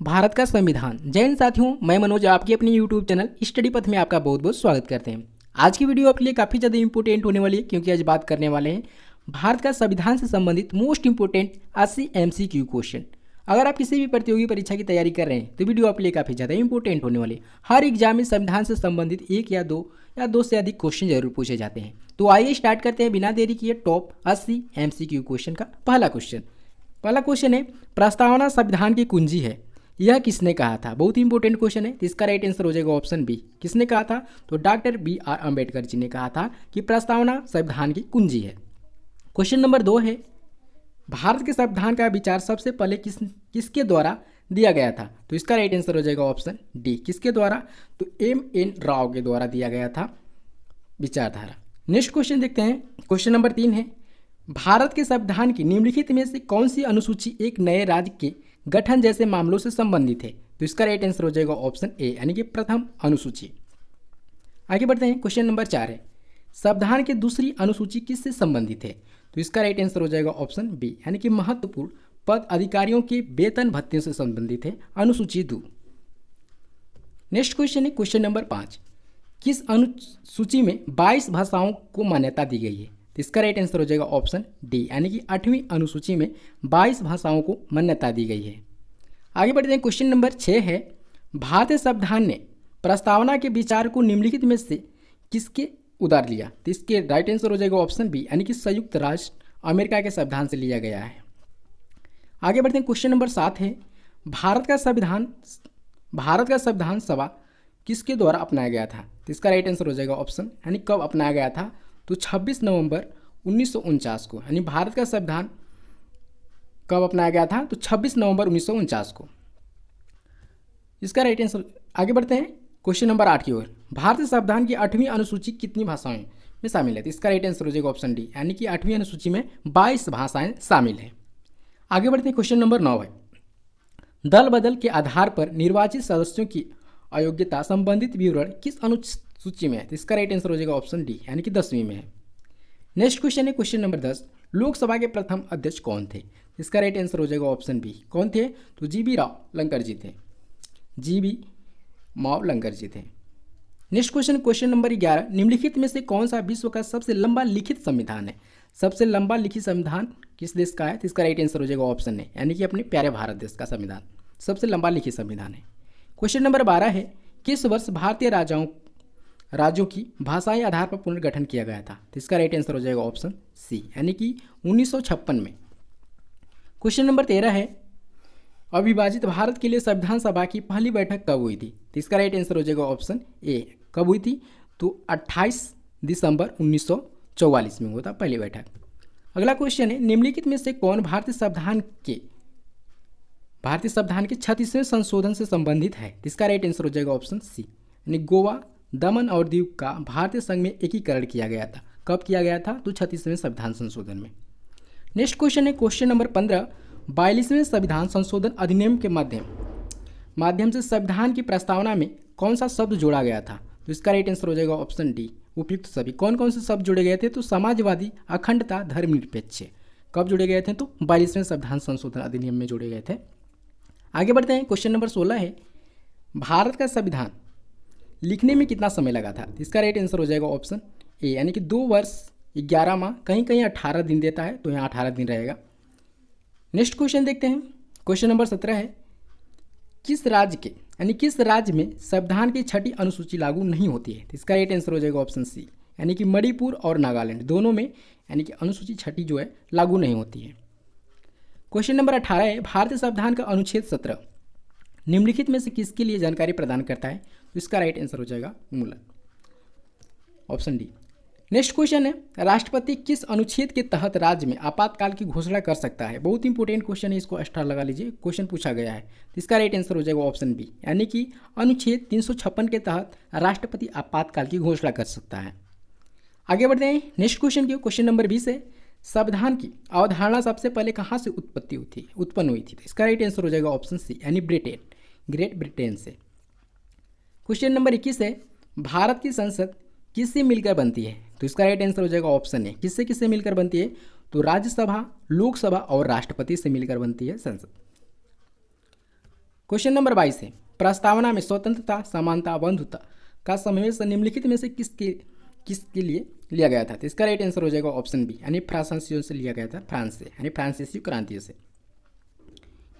भारत का संविधान। जय हिंद साथियों, मैं मनोज आपकी अपनी यूट्यूब चैनल स्टडी पथ में आपका बहुत बहुत स्वागत करते हैं। आज की वीडियो आपके लिए काफ़ी ज़्यादा इंपॉर्टेंट होने वाली है क्योंकि आज बात करने वाले हैं भारत का संविधान से संबंधित मोस्ट इंपॉर्टेंट 80 MCQ क्वेश्चन। अगर आप किसी भी प्रतियोगी परीक्षा की तैयारी कर रहे हैं तो वीडियो आपके लिए काफ़ी ज़्यादा इंपॉर्टेंट होने वाली है। हर एग्जाम में संविधान से संबंधित एक या दो से अधिक क्वेश्चन जरूर पूछे जाते हैं। तो आइए स्टार्ट करते हैं बिना देरी किए टॉप 80 MCQ क्वेश्चन का पहला क्वेश्चन है, प्रस्तावना संविधान की कुंजी है, यह किसने कहा था। बहुत ही इंपॉर्टेंट क्वेश्चन है, तो इसका राइट आंसर हो जाएगा ऑप्शन बी। किसने कहा था? तो डॉक्टर BR अम्बेडकर जी ने कहा था कि प्रस्तावना संविधान की कुंजी है। क्वेश्चन नंबर 2 है, भारत के संविधान का विचार सबसे पहले किसके द्वारा दिया गया था। तो इसका राइट आंसर हो जाएगा ऑप्शन डी। किसके द्वारा? तो MN राव के द्वारा दिया गया था विचारधारा। नेक्स्ट क्वेश्चन देखते हैं। क्वेश्चन नंबर 3 है, भारत के संविधान की निम्नलिखित में से कौन सी अनुसूची एक नए राज्य के गठन जैसे मामलों से संबंधित है। तो इसका राइट आंसर हो जाएगा ऑप्शन ए, यानी कि प्रथम अनुसूची। आगे बढ़ते हैं। क्वेश्चन नंबर 4 है, संविधान की दूसरी अनुसूची किससे संबंधित है। तो इसका राइट आंसर हो जाएगा ऑप्शन बी, यानी कि महत्वपूर्ण पद अधिकारियों के वेतन भत्ते से संबंधित है अनुसूची 2। नेक्स्ट क्वेश्चन है क्वेश्चन नंबर 5, किस अनुसूची में 22 भाषाओं को मान्यता दी गई है। तो इसका राइट आंसर हो जाएगा ऑप्शन डी, यानी कि 8वीं अनुसूची में 22 भाषाओं को मान्यता दी गई है। आगे बढ़ते हैं। क्वेश्चन नंबर 6 है, भारतीय संविधान ने प्रस्तावना के विचार को निम्नलिखित में से किसके उधार लिया। तो इसके राइट आंसर हो जाएगा ऑप्शन बी, यानी कि संयुक्त राष्ट्र अमेरिका के संविधान से लिया गया है। आगे बढ़ते हैं। क्वेश्चन नंबर 7 है, भारत का संविधान सभा किसके द्वारा अपनाया गया था। तो इसका राइट आंसर हो जाएगा ऑप्शन, यानी कब अपनाया गया था। तो 26 नवंबर 1949 को, यानी भारत का संविधान कब अपनाया गया था। तो 26 नवंबर 1949 को। इसका राइट आंसर। आगे बढ़ते हैं क्वेश्चन नंबर 8 की ओर, भारतीय संविधान की 8वीं अनुसूची कितनी भाषाओं में शामिल है। तो इसका राइट आंसर हो जाएगा ऑप्शन डी, यानी कि 8वीं अनुसूची में 22 भाषाएं शामिल है। आगे बढ़ते हैं। क्वेश्चन नंबर 9 है, दल बदल के आधार पर निर्वाचित सदस्यों की अयोग्यता संबंधित विवरण किस अनुसूची में है। तो इसका राइट आंसर हो जाएगा ऑप्शन डी, यानी कि 10वीं में है। नेक्स्ट क्वेश्चन है क्वेश्चन नंबर 10, लोकसभा के प्रथम अध्यक्ष कौन थे। इसका राइट आंसर हो जाएगा ऑप्शन बी। कौन थे? तो GB राव लंकर जी थे। GB माव लंकर जी थे। नेक्स्ट क्वेश्चन नंबर 11, निम्नलिखित में से कौन सा विश्व का सबसे लंबा लिखित संविधान है। सबसे लंबा लिखित संविधान किस देश का है। तो इसका राइट आंसर हो जाएगा ऑप्शन ए, यानी कि अपने प्यारे भारत देश का संविधान सबसे लंबा लिखित संविधान है। क्वेश्चन नंबर 12 है, किस वर्ष भारतीय राज्यों की भाषाई आधार पर पुनर्गठन किया गया था। तो इसका राइट आंसर हो जाएगा ऑप्शन सी, यानी कि 1956 में। क्वेश्चन नंबर 13 है, अविभाजित भारत के लिए संविधान सभा की पहली बैठक कब हुई थी। तो इसका राइट आंसर हो जाएगा ऑप्शन ए, कब हुई थी। तो 28 दिसंबर 1944 में हुआ था पहली बैठक। अगला क्वेश्चन है, निम्नलिखित में से कौन भारतीय संविधान के 36वें संशोधन से संबंधित है। इसका राइट आंसर हो जाएगा ऑप्शन सी, यानी गोवा, दमन और दीव का भारतीय संघ में एकीकरण किया गया था। कब किया गया था? तो 36वें संविधान संशोधन में। नेक्स्ट क्वेश्चन है क्वेश्चन नंबर 15, 42वें संविधान संशोधन अधिनियम के माध्यम से संविधान की प्रस्तावना में कौन सा शब्द जोड़ा गया था। तो इसका राइट आंसर हो जाएगा ऑप्शन डी, उपयुक्त सभी। कौन कौन से शब्द जोड़े गए थे? तो समाजवादी, अखंडता, धर्मनिरपेक्ष। कब जोड़े गए थे? तो 42वें संविधान संशोधन अधिनियम में जोड़े गए थे। आगे बढ़ते हैं। क्वेश्चन नंबर 16 है, भारत का संविधान लिखने में कितना समय लगा था। इसका राइट आंसर हो जाएगा ऑप्शन ए, यानी कि 2 वर्ष 11 माह, कहीं कहीं 18 दिन देता है, तो यहाँ 18 दिन रहेगा। नेक्स्ट क्वेश्चन देखते हैं। क्वेश्चन नंबर 17 है, किस राज्य में संविधान की 6ठी अनुसूची लागू नहीं होती है। इसका राइट आंसर हो जाएगा ऑप्शन सी, यानी कि मणिपुर और नागालैंड दोनों में, यानी कि अनुसूची 6ठी जो है लागू नहीं होती है। क्वेश्चन नंबर 18 है, भारतीय संविधान का अनुच्छेद 17 निम्नलिखित में से किसके लिए जानकारी प्रदान करता है। तो इसका राइट आंसर हो जाएगा मूलत ऑप्शन डी। नेक्स्ट क्वेश्चन है, राष्ट्रपति किस अनुच्छेद के तहत राज्य में आपातकाल की घोषणा कर सकता है। बहुत इंपॉर्टेंट क्वेश्चन है, इसको स्टार लगा लीजिए, क्वेश्चन पूछा गया है। तो इसका राइट आंसर हो जाएगा ऑप्शन बी, यानी कि अनुच्छेद 356 के तहत राष्ट्रपति आपातकाल की घोषणा कर सकता है। आगे बढ़ते हैं। नेक्स्ट क्वेश्चन की क्वेश्चन नंबर 20 है, संविधान की अवधारणा सबसे पहले कहाँ से उत्पन्न हुई थी। तो इसका राइट आंसर हो जाएगा ऑप्शन सी, यानी ग्रेट ब्रिटेन से। क्वेश्चन नंबर 21 है, भारत की संसद किससे मिलकर बनती है। तो इसका राइट आंसर हो जाएगा ऑप्शन ए, किससे मिलकर बनती है। तो राज्यसभा, लोकसभा और राष्ट्रपति से मिलकर बनती है संसद। क्वेश्चन नंबर 22 है, प्रस्तावना में स्वतंत्रता, समानता, बंधुता का समावेश निम्नलिखित में से किसके लिए लिया गया था? तो इसका राइट आंसर हो जाएगा ऑप्शन बी, यानी फ्रांसीसियों से लिया गया था, फ्रांस से, यानी फ्रांसीसी क्रांति से।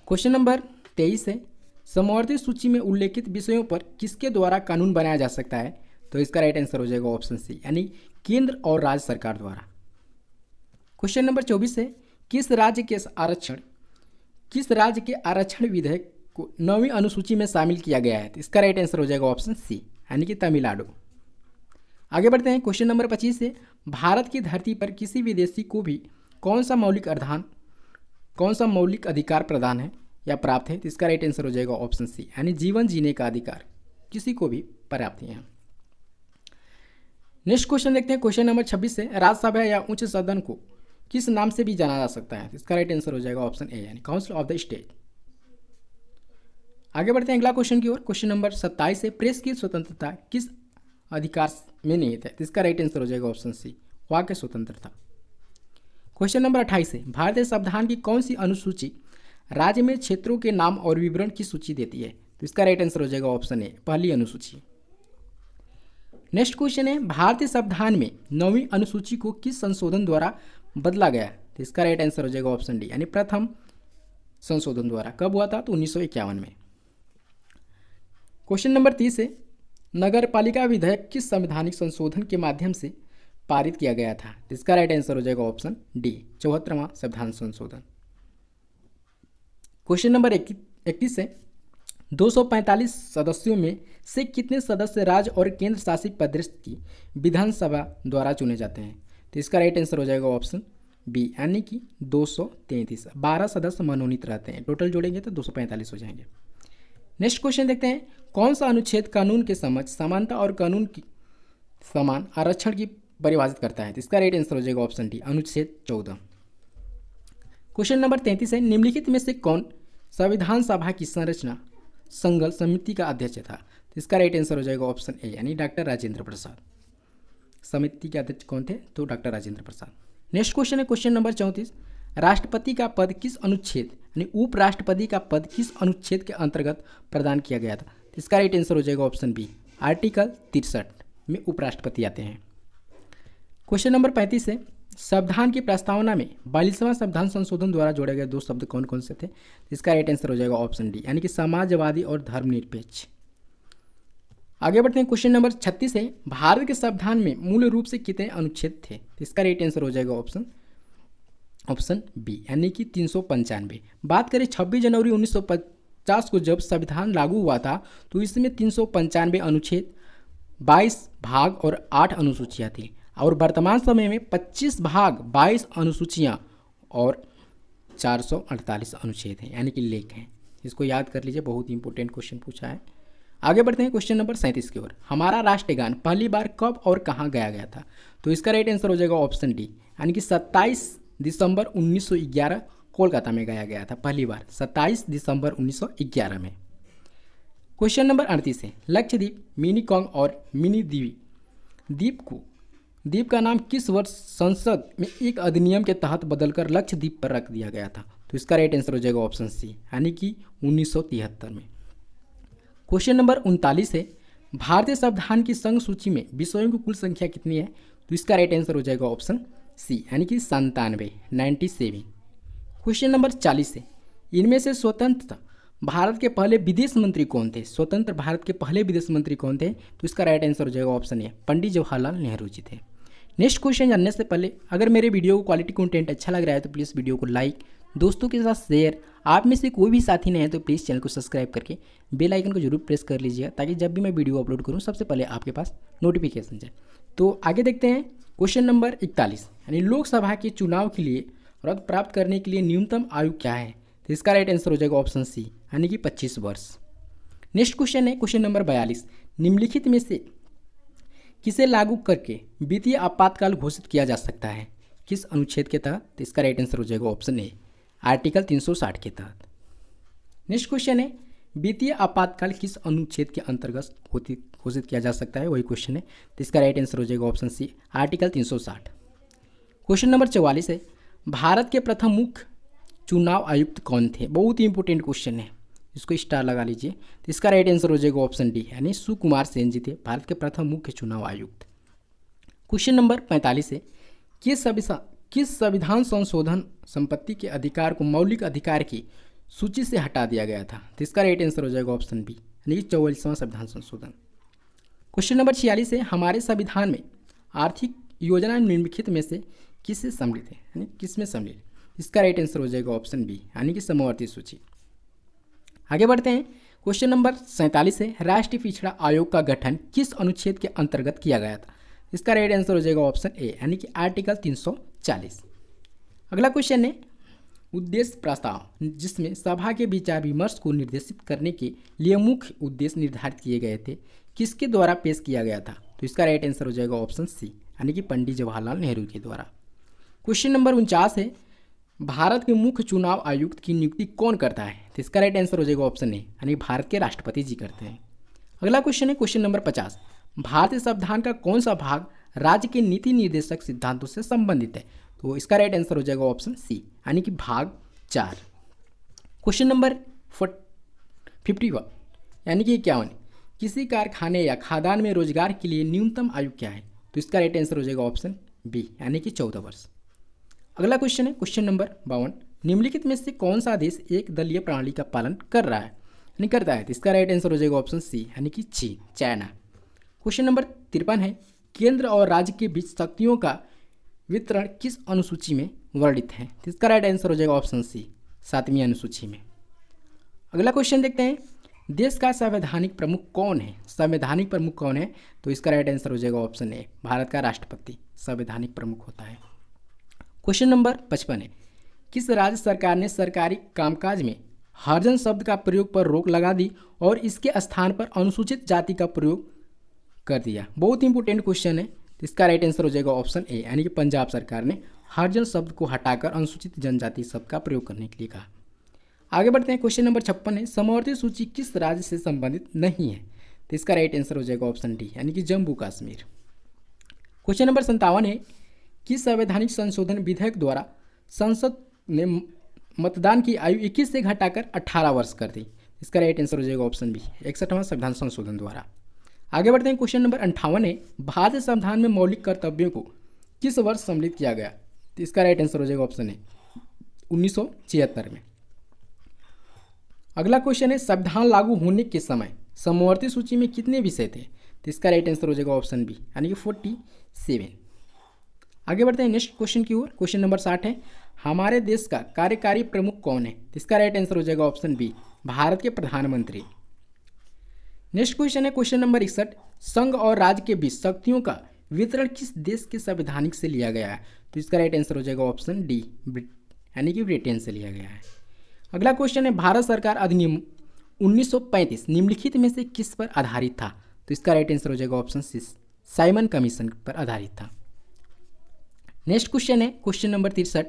क्वेश्चन नंबर 23 है, समवर्ती सूची में उल्लेखित विषयों पर किसके द्वारा कानून बनाया जा सकता है? तो इसका राइट आंसर हो जाएगा ऑप्शन सी, यानी केंद्र और राज्य सरकार द्वारा। क्वेश्चन नंबर 24 है, किस राज्य के आरक्षण विधेयक को 9वीं अनुसूची में शामिल किया गया है? तो इसका राइट आंसर हो जाएगा ऑप्शन सी, यानी कि तमिलनाडु। आगे बढ़ते हैं। क्वेश्चन नंबर 25 है, भारत की धरती पर किसी विदेशी को भी कौन सा मौलिक अधिकार प्रदान है या प्राप्त है? तो इसका राइट आंसर हो जाएगा ऑप्शन सी, यानी जीवन जीने का अधिकार किसी को भी प्राप्त है। नेक्स्ट क्वेश्चन देखते हैं। क्वेश्चन नंबर 26 है, राज्यसभा या उच्च सदन को किस नाम से भी जाना जा सकता है? तो इसका राइट आंसर हो जाएगा ऑप्शन ए, यानी काउंसिल ऑफ द स्टेट। आगे बढ़ते हैं अगला क्वेश्चन की ओर। क्वेश्चन नंबर 27 है, प्रेस की स्वतंत्रता किस अधिकार में निहित है? तो इसका राइट आंसर हो जाएगा ऑप्शन सी, वाक स्वतंत्रता। क्वेश्चन नंबर 28 है, भारतीय संविधान की कौन सी अनुसूची राज्य में क्षेत्रों के नाम और विवरण की सूची देती है? तो इसका राइट आंसर हो जाएगा ऑप्शन ए, पहली अनुसूची। नेक्स्ट क्वेश्चन है, भारतीय संविधान में 9वीं अनुसूची को किस संशोधन द्वारा बदला गया? तो इसका राइट आंसर हो जाएगा ऑप्शन डी, यानी प्रथम संशोधन द्वारा। कब हुआ था? तो 1951 में। क्वेश्चन नंबर 30 है, नगर पालिका विधेयक किस संवैधानिक संशोधन के माध्यम से पारित किया गया था? तो इसका राइट आंसर हो जाएगा ऑप्शन डी, 74वां संविधान संशोधन। क्वेश्चन नंबर 31 है, 245 सदस्यों में से कितने सदस्य राज्य और केंद्र शासित प्रदेश की विधानसभा द्वारा चुने जाते हैं? तो इसका राइट आंसर हो जाएगा ऑप्शन बी, यानी कि 233। 12 सदस्य मनोनीत रहते हैं, टोटल जोड़ेंगे तो 245 हो जाएंगे। नेक्स्ट क्वेश्चन देखते हैं, कौन सा अनुच्छेद कानून के समझ, समानता और कानून की समान आरक्षण की परिभाषित करता है? तो इसका राइट आंसर हो जाएगा ऑप्शन डी, अनुच्छेद 14। क्वेश्चन नंबर 33 है, निम्नलिखित में से कौन संविधान सभा की संरचना संगल समिति का अध्यक्ष था? तो इसका राइट आंसर हो जाएगा ऑप्शन ए, यानी डॉक्टर राजेंद्र प्रसाद। समिति के अध्यक्ष कौन थे? तो doctor Rajendra Prasad. Next question है क्वेश्चन नंबर 34, राष्ट्रपति का पद किस अनुच्छेद यानी उपराष्ट्रपति का पद किस अनुच्छेद के अंतर्गत प्रदान किया गया था? तो इसका राइट आंसर हो जाएगा ऑप्शन बी, आर्टिकल 63 में उपराष्ट्रपति आते हैं। क्वेश्चन नंबर 35 है, संविधान की प्रस्तावना में 42वां संविधान संशोधन द्वारा जोड़े गए दो शब्द कौन कौन से थे? इसका राइट आंसर हो जाएगा ऑप्शन डी, यानी कि समाजवादी और धर्मनिरपेक्ष। आगे बढ़ते हैं। क्वेश्चन नंबर 36 है, भारत के संविधान में मूल रूप से कितने अनुच्छेद थे? तो इसका राइट आंसर हो जाएगा ऑप्शन बी, यानी कि 395। बात करें 26 जनवरी 1950 को जब संविधान लागू हुआ था तो इसमें 395 अनुच्छेद, 22 भाग और 8 अनुसूचियाँ थी, और वर्तमान समय में 25 भाग, 22 अनुसूचियाँ और 448 अनुच्छेद हैं, यानी कि लेख हैं। इसको याद कर लीजिए, बहुत इंपॉर्टेंट क्वेश्चन पूछा है। आगे बढ़ते हैं क्वेश्चन नंबर 37 की ओर। हमारा राष्ट्रगान पहली बार कब और कहाँ गाया गया था? तो इसका राइट आंसर हो जाएगा ऑप्शन डी, यानी कि 27 दिसंबर 1911 कोलकाता में गाया गया था पहली बार, 27 दिसंबर 1911 में। क्वेश्चन नंबर 38 है, लक्षद्वीप, मिनीकॉन्ग और मिनी द्वीप का नाम किस वर्ष संसद में एक अधिनियम के तहत बदलकर लक्षद्वीप पर रख दिया गया था? तो इसका राइट आंसर हो जाएगा ऑप्शन सी, यानी कि 1973 में। क्वेश्चन नंबर 39 है, भारतीय संविधान की संघ सूची में विषयों की कुल संख्या कितनी है? तो इसका राइट आंसर हो जाएगा ऑप्शन सी, यानी कि 97। क्वेश्चन नंबर 40 है, इनमें से स्वतंत्र भारत के पहले विदेश मंत्री कौन थे? स्वतंत्र भारत के पहले विदेश मंत्री कौन थे? तो इसका राइट आंसर हो जाएगा ऑप्शन ए, पंडित जवाहरलाल नेहरू जी थे। नेक्स्ट क्वेश्चन जानने से पहले अगर मेरे वीडियो को क्वालिटी कंटेंट अच्छा लग रहा है तो प्लीज़ वीडियो को लाइक, दोस्तों के साथ शेयर, आप में से कोई भी साथी नहीं है तो प्लीज़ चैनल को सब्सक्राइब करके बेल आइकन को जरूर प्रेस कर लीजिएगा, ताकि जब भी मैं वीडियो अपलोड करूँ सबसे पहले आपके पास नोटिफिकेशन जाए। तो आगे देखते हैं क्वेश्चन नंबर 41, यानी लोकसभा के चुनाव के लिए पद प्राप्त करने के लिए न्यूनतम आयु क्या है? तो इसका राइट आंसर हो जाएगा ऑप्शन सी, यानी कि 25 वर्ष। नेक्स्ट क्वेश्चन है क्वेश्चन नंबर 42, निम्नलिखित में से किसे लागू करके वित्तीय आपातकाल घोषित किया जा सकता है? किस अनुच्छेद के तहत? तो इसका राइट आंसर हो जाएगा ऑप्शन ए, आर्टिकल 360 के तहत। नेक्स्ट क्वेश्चन है, वित्तीय आपातकाल किस अनुच्छेद के अंतर्गत घोषित किया जा सकता है? वही क्वेश्चन है, तो इसका राइट आंसर हो जाएगा option C, article 360। Question number 44 है, भारत के प्रथम मुख्य चुनाव आयुक्त कौन थे? बहुत ही इंपॉर्टेंट क्वेश्चन है, इसको स्टार लगा लीजिए। तो इसका राइट आंसर हो जाएगा ऑप्शन डी, यानी सुकुमार सेन जी थे भारत के प्रथम मुख्य चुनाव आयुक्त। क्वेश्चन नंबर 45 है, किस संविधान संशोधन संपत्ति के अधिकार को मौलिक अधिकार की सूची से हटा दिया गया था? तो इसका राइट आंसर हो जाएगा ऑप्शन बी, यानी 44वां संविधान संशोधन। क्वेश्चन नंबर 46 है, हमारे संविधान में आर्थिक योजना निम्नलिखित में से किससे सम्मिलित है, यानी किसमें सम्मिलित? इसका राइट आंसर हो जाएगा ऑप्शन बी, यानी कि समवर्ती सूची। आगे बढ़ते हैं। क्वेश्चन नंबर 47 है, राष्ट्रीय पिछड़ा आयोग का गठन किस अनुच्छेद के अंतर्गत किया गया था? इसका राइट आंसर हो जाएगा ऑप्शन ए, यानी कि आर्टिकल 340। अगला क्वेश्चन है, उद्देश्य प्रस्ताव, जिसमें सभा के विचार विमर्श को निर्देशित करने के लिए मुख्य उद्देश्य निर्धारित किए गए थे, किसके द्वारा पेश किया गया था? तो इसका राइट आंसर हो जाएगा ऑप्शन सी, यानी कि पंडित जवाहरलाल नेहरू के द्वारा। क्वेश्चन नंबर 49 है, भारत के मुख्य चुनाव आयुक्त की नियुक्ति कौन करता है? तो इसका राइट आंसर हो जाएगा ऑप्शन ए, यानी भारत के राष्ट्रपति जी करते हैं। अगला क्वेश्चन है क्वेश्चन नंबर 50, भारतीय संविधान का कौन सा भाग राज्य के नीति निर्देशक सिद्धांतों से संबंधित है? तो इसका राइट आंसर हो जाएगा ऑप्शन सी, यानी कि भाग 4। क्वेश्चन नंबर 51, यानी कि 51, किसी कारखाने या खादान में रोजगार के लिए न्यूनतम आयु क्या है? तो इसका राइट आंसर हो जाएगा ऑप्शन बी, यानी कि 14 वर्ष। अगला क्वेश्चन है क्वेश्चन नंबर 52, निम्नलिखित में से कौन सा देश एक दलीय प्रणाली का पालन कर रहा है, यानी करता है? तो इसका राइट आंसर हो जाएगा ऑप्शन सी, यानी कि चाइना। क्वेश्चन नंबर 53 है, केंद्र और राज्य के बीच शक्तियों का वितरण किस अनुसूची में वर्णित है? तो इसका राइट आंसर हो जाएगा ऑप्शन सी, 7वीं अनुसूची में। अगला क्वेश्चन देखते हैं, देश का संवैधानिक प्रमुख कौन है? संवैधानिक प्रमुख कौन है? तो इसका राइट आंसर हो जाएगा ऑप्शन ए, भारत का राष्ट्रपति संवैधानिक प्रमुख होता है। क्वेश्चन नंबर 55 है, किस राज्य सरकार ने सरकारी कामकाज में हरिजन शब्द का प्रयोग पर रोक लगा दी और इसके स्थान पर अनुसूचित जाति का प्रयोग कर दिया? बहुत इंपॉर्टेंट क्वेश्चन है। तो इसका राइट आंसर हो जाएगा ऑप्शन ए, यानी कि पंजाब सरकार ने हरिजन शब्द को हटाकर अनुसूचित जनजाति शब्द का प्रयोग करने के लिए कहा। आगे बढ़ते हैं। क्वेश्चन नंबर 56 है, समवर्ती सूची किस राज्य से संबंधित नहीं है? तो इसका राइट आंसर हो जाएगा ऑप्शन डी, यानी कि जम्मू कश्मीर। क्वेश्चन नंबर 57 है, किस संवैधानिक संशोधन विधेयक द्वारा संसद ने मतदान की आयु 21 से घटाकर 18 वर्ष कर दी? इसका राइट आंसर हो जाएगा ऑप्शन बी, 61वां संविधान संशोधन द्वारा। आगे बढ़ते हैं। क्वेश्चन नंबर 58 है, भारतीय संविधान में मौलिक कर्तव्यों को किस वर्ष सम्मिलित किया गया? तो इसका राइट आंसर हो जाएगा ऑप्शन ए, 1976 में। अगला क्वेश्चन है, संविधान लागू होने के समय समवर्ती सूची में कितने विषय थे? तो इसका राइट आंसर हो जाएगा ऑप्शन बी, यानी कि 47। आगे बढ़ते हैं नेक्स्ट क्वेश्चन की ओर। क्वेश्चन नंबर 60 है, हमारे देश का कार्यकारी प्रमुख कौन है? तो इसका राइट आंसर हो जाएगा ऑप्शन बी, भारत के प्रधानमंत्री। नेक्स्ट क्वेश्चन है क्वेश्चन नंबर 61, संघ और राज्य के बीच शक्तियों का वितरण किस देश के संवैधानिक से लिया गया है? तो इसका राइट आंसर हो जाएगा ऑप्शन डी, यानी कि ब्रिटेन से लिया गया है। अगला क्वेश्चन है, भारत सरकार अधिनियम 1935 निम्नलिखित में से किस पर आधारित था? तो इसका राइट आंसर हो जाएगा ऑप्शन सी, साइमन कमीशन पर आधारित था। नेक्स्ट क्वेश्चन है क्वेश्चन नंबर 63,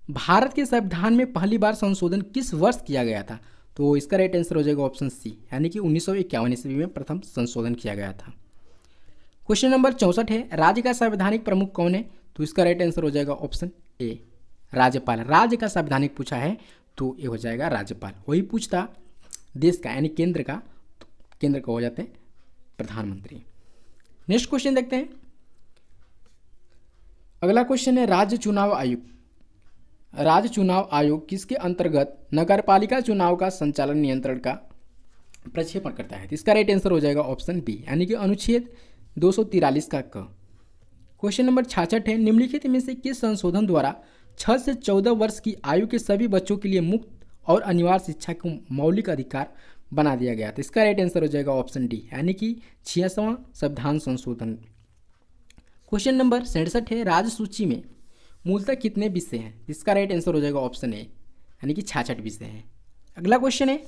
भारत के संविधान में पहली बार संशोधन किस वर्ष किया गया था? तो इसका राइट आंसर हो जाएगा ऑप्शन सी, यानी कि 1951 ईस्वी में प्रथम संशोधन किया गया था। क्वेश्चन नंबर 64 है, राज्य का संवैधानिक प्रमुख कौन है? तो इसका राइट आंसर हो जाएगा ऑप्शन ए, राज्यपाल। राज्य का संवैधानिक पूछा है तो ये हो जाएगा राज्यपाल। वही पूछता देश का यानी केंद्र का, तो केंद्र का हो जाते हैं प्रधानमंत्री। नेक्स्ट क्वेश्चन देखते हैं। अगला क्वेश्चन है, राज्य चुनाव आयोग। राज्य चुनाव आयोग किसके अंतर्गत नगरपालिका चुनाव का संचालन नियंत्रण का प्रक्षेपण करता है? इसका राइट आंसर हो जाएगा ऑप्शन बी, यानी कि अनुच्छेद 243 का क। क्वेश्चन नंबर 66 है, निम्नलिखित में से किस संशोधन द्वारा 6 से 14 वर्ष की आयु के सभी बच्चों के लिए मुफ्त और अनिवार्य शिक्षा को मौलिक अधिकार बना दिया गया? तो इसका राइट आंसर हो जाएगा ऑप्शन डी, यानी कि 66वां संविधान संशोधन। क्वेश्चन नंबर 67 है, राज्य सूची में मूलतः कितने विषय हैं? इसका राइट आंसर हो जाएगा ऑप्शन ए, यानी कि 66 विषय हैं। अगला क्वेश्चन है,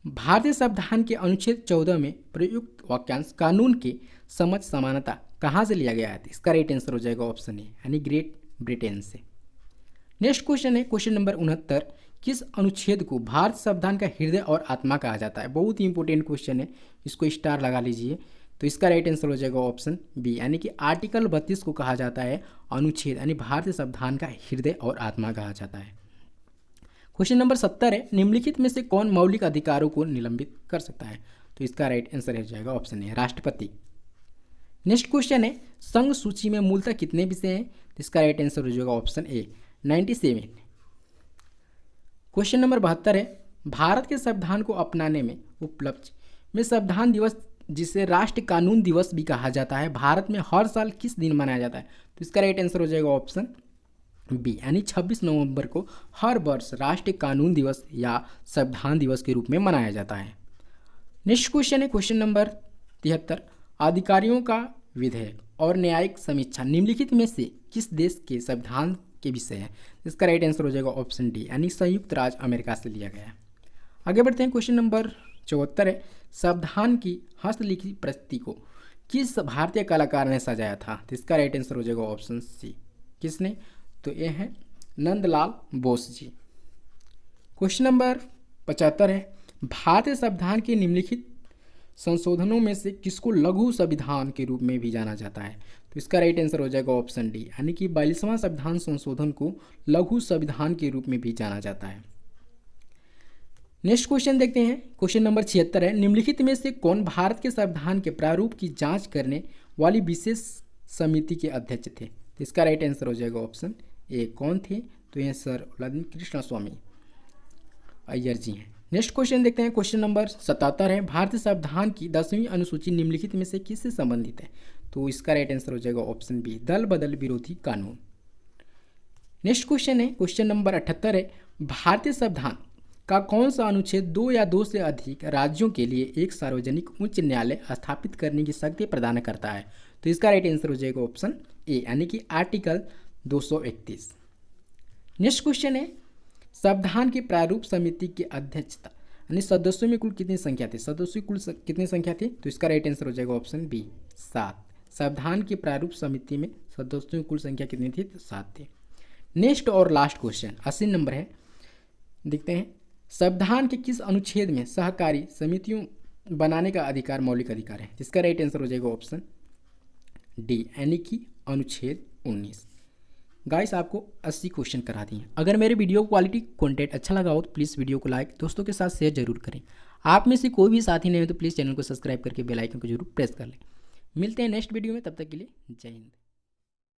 भारतीय संविधान के अनुच्छेद 14 में प्रयुक्त वाक्यांश कानून के समझ समानता कहाँ से लिया गया है? इसका राइट आंसर हो जाएगा ऑप्शन ए, यानी ग्रेट ब्रिटेन से। नेक्स्ट क्वेश्चन है क्वेश्चन नंबर 69, किस अनुच्छेद को भारत संविधान का हृदय और आत्मा कहा जाता है? बहुत ही इंपॉर्टेंट क्वेश्चन है, इसको स्टार लगा लीजिए। तो इसका राइट आंसर हो जाएगा ऑप्शन बी, यानी कि आर्टिकल 32 को कहा जाता है अनुच्छेद, यानी भारतीय संविधान का हृदय और आत्मा कहा जाता है। क्वेश्चन नंबर 70 है, निम्नलिखित में से कौन मौलिक अधिकारों को निलंबित कर सकता है? तो इसका राइट आंसर हो जाएगा ऑप्शन ए, राष्ट्रपति। नेक्स्ट क्वेश्चन है, संघ सूची में मूलतः कितने विषय हैं? तो इसका राइट आंसर हो जाएगा ऑप्शन ए, 97। क्वेश्चन नंबर 72 है, भारत के संविधान को अपनाने में उपलक्ष्य में संविधान दिवस, जिसे राष्ट्रीय कानून दिवस भी कहा जाता है, भारत में हर साल किस दिन मनाया जाता है? तो इसका राइट आंसर हो जाएगा ऑप्शन बी, यानी 26 नवंबर को हर वर्ष राष्ट्रीय कानून दिवस या संविधान दिवस के रूप में मनाया जाता है। नेक्स्ट क्वेश्चन है क्वेश्चन नंबर 73, अधिकारियों का विधेयक और न्यायिक समीक्षा निम्नलिखित में से किस देश के संविधान के विषय है? इसका राइट आंसर हो जाएगा ऑप्शन डी, यानी संयुक्त राज्य अमेरिका से लिया गया है। आगे बढ़ते हैं, क्वेश्चन नंबर 74 है, संविधान की हस्तलिखित प्रति को किस भारतीय कलाकार ने सजाया था? तो इसका राइट आंसर हो जाएगा ऑप्शन सी, किसने? तो ये है नंदलाल बोस जी। क्वेश्चन नंबर 75 है, भारतीय संविधान के निम्नलिखित संशोधनों में से किसको लघु संविधान के रूप में भी जाना जाता है? तो इसका राइट आंसर हो जाएगा ऑप्शन डी, यानी कि 42वां संविधान संशोधन को लघु संविधान के रूप में भी जाना जाता है। नेक्स्ट क्वेश्चन देखते हैं, क्वेश्चन नंबर 76 है, निम्नलिखित में से कौन भारत के संविधान के प्रारूप की जांच करने वाली विशेष समिति के अध्यक्ष थे? तो इसका राइट आंसर हो जाएगा ऑप्शन ए, कौन थे? तो ये सर व्लादिमीर कृष्ण स्वामी अय्यर जी हैं। नेक्स्ट क्वेश्चन देखते हैं, क्वेश्चन नंबर 77 है, भारतीय संविधान की 10वीं अनुसूची निम्नलिखित में से किससे संबंधित है? तो इसका राइट आंसर हो जाएगा ऑप्शन बी, दल बदल विरोधी कानून। नेक्स्ट क्वेश्चन है क्वेश्चन नंबर 78 है, भारतीय संविधान का कौन सा अनुच्छेद 2 या 2 से अधिक राज्यों के लिए एक सार्वजनिक उच्च न्यायालय स्थापित करने की शक्ति प्रदान करता है? तो इसका राइट आंसर हो जाएगा ऑप्शन ए, यानी कि आर्टिकल 231। नेक्स्ट क्वेश्चन है, संविधान की प्रारूप समिति की अध्यक्षता यानी सदस्यों में कुल कितनी संख्या थी? सदस्यों कुल कितनी संख्या थी? तो इसका राइट आंसर हो जाएगा ऑप्शन बी, 7। संविधान की प्रारूप समिति में सदस्यों की कुल संख्या कितनी थी? तो 7 थी। नेक्स्ट और लास्ट क्वेश्चन 80 नंबर है, देखते हैं, संविधान के किस अनुच्छेद में सहकारी समितियों बनाने का अधिकार मौलिक अधिकार है? इसका राइट आंसर हो जाएगा ऑप्शन डी, यानी कि अनुच्छेद 19। गाइस, आपको 80 क्वेश्चन करा दिए। अगर मेरे वीडियो क्वालिटी कंटेंट अच्छा लगा हो तो प्लीज़ वीडियो को लाइक, दोस्तों के साथ शेयर जरूर करें। आप में से कोई भी साथी नहीं हो तो प्लीज़ चैनल को सब्सक्राइब करके बेल आइकन को जरूर प्रेस कर लें। मिलते हैं नेक्स्ट वीडियो में, तब तक के लिए जय हिंद।